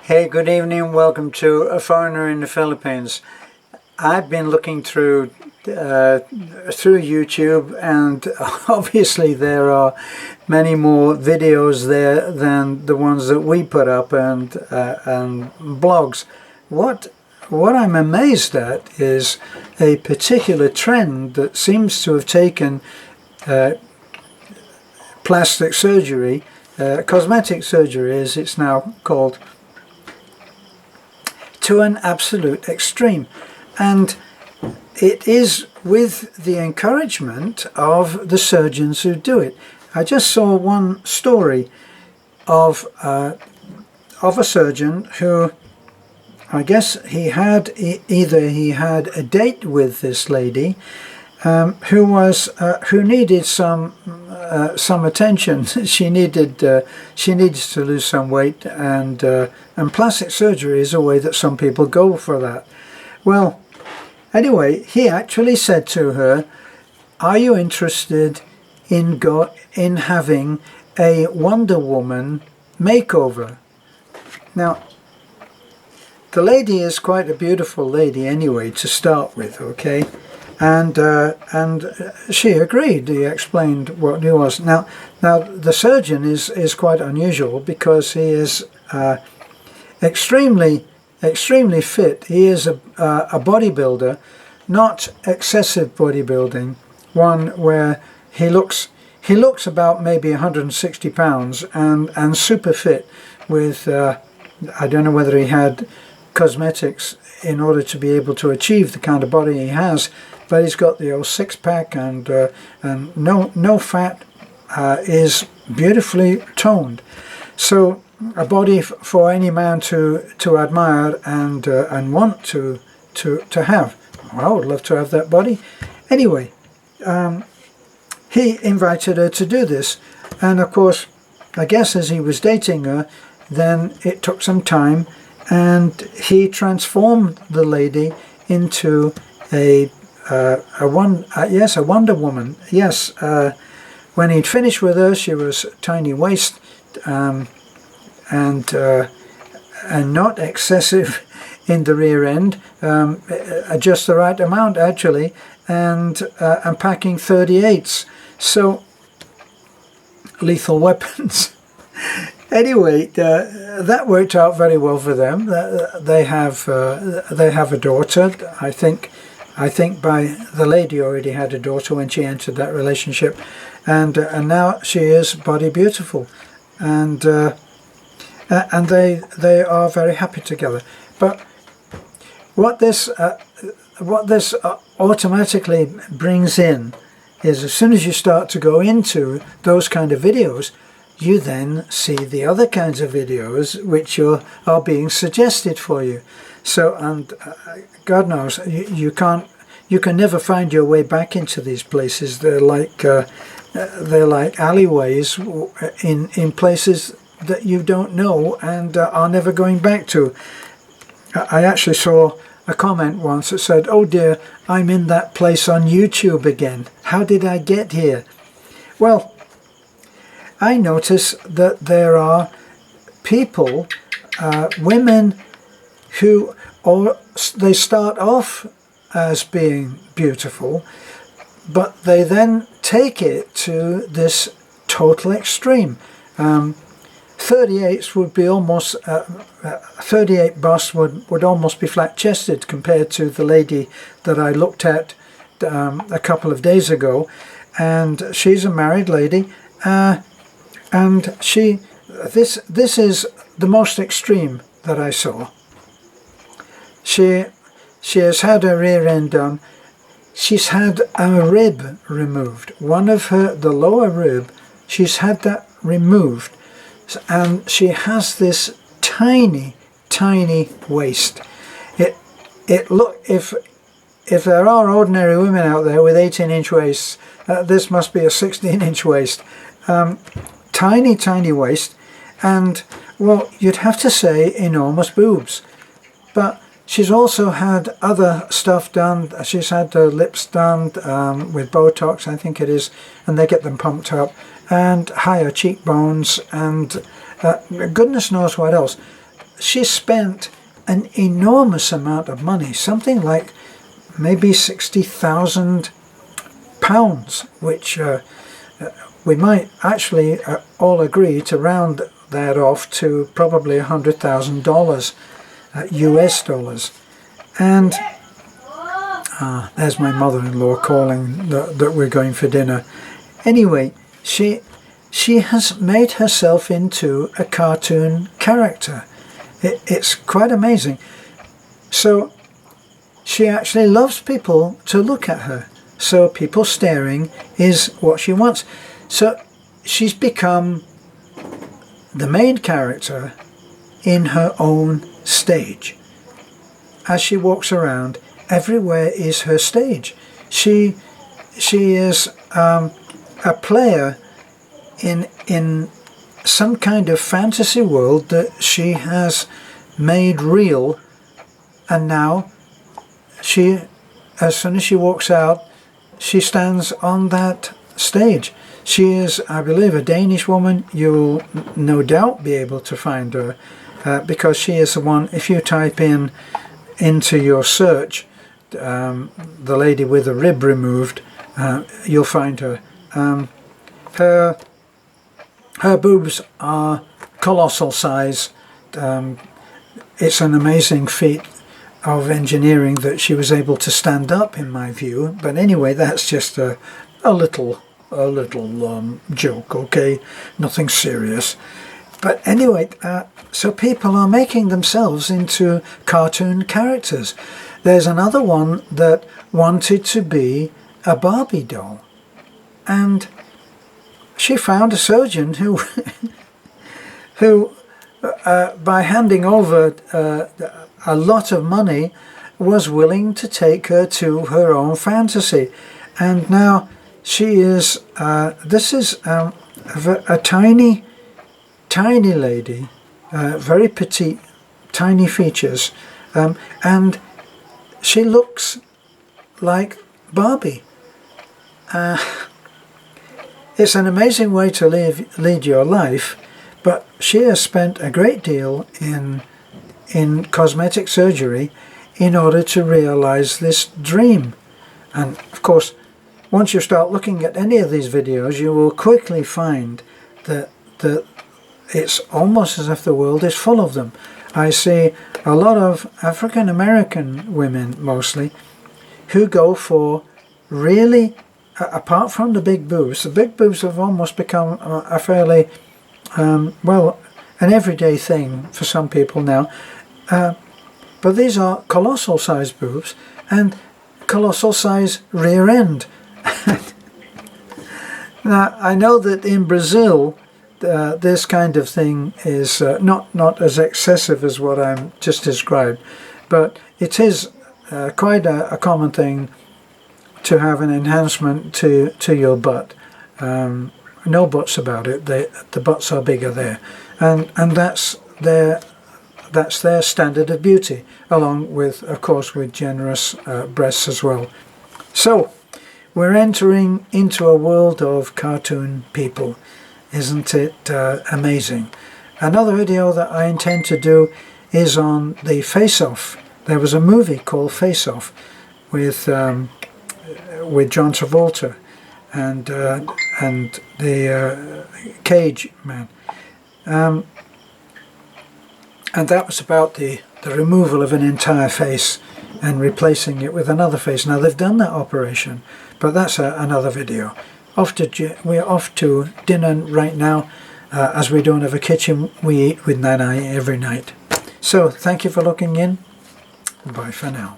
Hey, good evening. Welcome to A Foreigner in the Philippines. I've been looking through YouTube, and obviously there are many more videos there than the ones that we put up and blogs. What I'm amazed at is a particular trend that seems to have taken plastic surgery, cosmetic surgery as it's now called, to an absolute extreme. And it is with the encouragement of the surgeons who do it. I just saw one story of a surgeon who, I guess he had either he had a date with this lady who needed some attention. She needed to lose some weight, and plastic surgery is a way that some people go for that. Well, anyway, he actually said to her, "Are you interested in having a Wonder Woman makeover?" Now, the lady is quite a beautiful lady anyway to start with, okay? And she agreed. He explained what he was. Now the surgeon is quite unusual because he is extremely fit. He is a bodybuilder, not excessive bodybuilding, one where he looks about maybe 160 pounds and super fit with I don't know whether he had cosmetics in order to be able to achieve the kind of body he has, but he's got the old six-pack and no fat, is beautifully toned. So a body for any man to admire and want to have. Well, I would love to have that body. Anyway, he invited her to do this, and of course, I guess as he was dating her, then it took some time, and he transformed the lady into a Wonder Woman. Yes, when he'd finished with her, she was tiny waist and not excessive in the rear end, just the right amount actually, and packing 38s, so lethal weapons. Anyway, that worked out very well for them. They have a daughter. I think the lady already had a daughter when she entered that relationship, and now she is body beautiful, and they are very happy together. But what this automatically brings in is, as soon as you start to go into those kind of videos, you then see the other kinds of videos which are being suggested for you. So, and God knows, you can never find your way back into these places. They're like alleyways in places that you don't know and are never going back to. I actually saw a comment once that said, "Oh dear, I'm in that place on YouTube again. How did I get here?" Well, I notice that there are people, women, who they start off as being beautiful, but they then take it to this total extreme. 38s would be almost 38 bust would almost be flat chested compared to the lady that I looked at a couple of days ago, and she's a married lady. And this is the most extreme that I saw. She has had her rear end done. She's had a rib removed. One of the lower rib, she's had that removed, and she has this tiny waist. If there are ordinary women out there with 18-inch waists, this must be a 16-inch waist. Tiny waist, and, well, you'd have to say enormous boobs. But she's also had other stuff done. She's had her lips done with Botox, I think it is, and they get them pumped up, and higher cheekbones, and goodness knows what else. she spent an enormous amount of money, something like maybe £60,000, which we might actually all agree to round that off to probably $100,000 US dollars. And there's my mother-in-law calling that we're going for dinner. Anyway, she has made herself into a cartoon character. It's quite amazing. So she actually loves people to look at her. So people staring is what she wants. So she's become the main character in her own stage. As she walks around, everywhere is her stage. She is a player in some kind of fantasy world that she has made real, and now she, as soon as she walks out, she stands on that stage. She is, I believe, a Danish woman. You'll no doubt be able to find her because she is the one, if you type into your search the lady with the rib removed, you'll find her. Her boobs are colossal size. It's an amazing feat of engineering that she was able to stand up, in my view. But anyway, that's just a little joke, okay? Nothing serious. But anyway, so people are making themselves into cartoon characters. There's another one that wanted to be a Barbie doll, and she found a surgeon who by handing over a lot of money, was willing to take her to her own fantasy. And now she is, this is a tiny lady, very petite, tiny features, and she looks like Barbie. It's an amazing way to lead your life, but she has spent a great deal in cosmetic surgery in order to realize this dream. And of course, once you start looking at any of these videos, you will quickly find that it's almost as if the world is full of them. I see a lot of African American women mostly who go for really, apart from the big boobs have almost become a fairly well, an everyday thing for some people now, but these are colossal size boobs and colossal size rear end. Now I know that in Brazil this kind of thing is not as excessive as what I'm just described, but it is quite a common thing to have an enhancement to your butt. No buts about it. The butts are bigger there, and that's their standard of beauty, along with, of course, with generous breasts as well. So we're entering into a world of cartoon people. Isn't it amazing? Another video that I intend to do is on the Face Off. There was a movie called Face Off with John Travolta and the Cage Man, and that was about the removal of an entire face and replacing it with another face. Now they've done that operation, but that's another video. We're off to dinner right now. As we don't have a kitchen, we eat with Nanai every night. So thank you for looking in. Bye for now.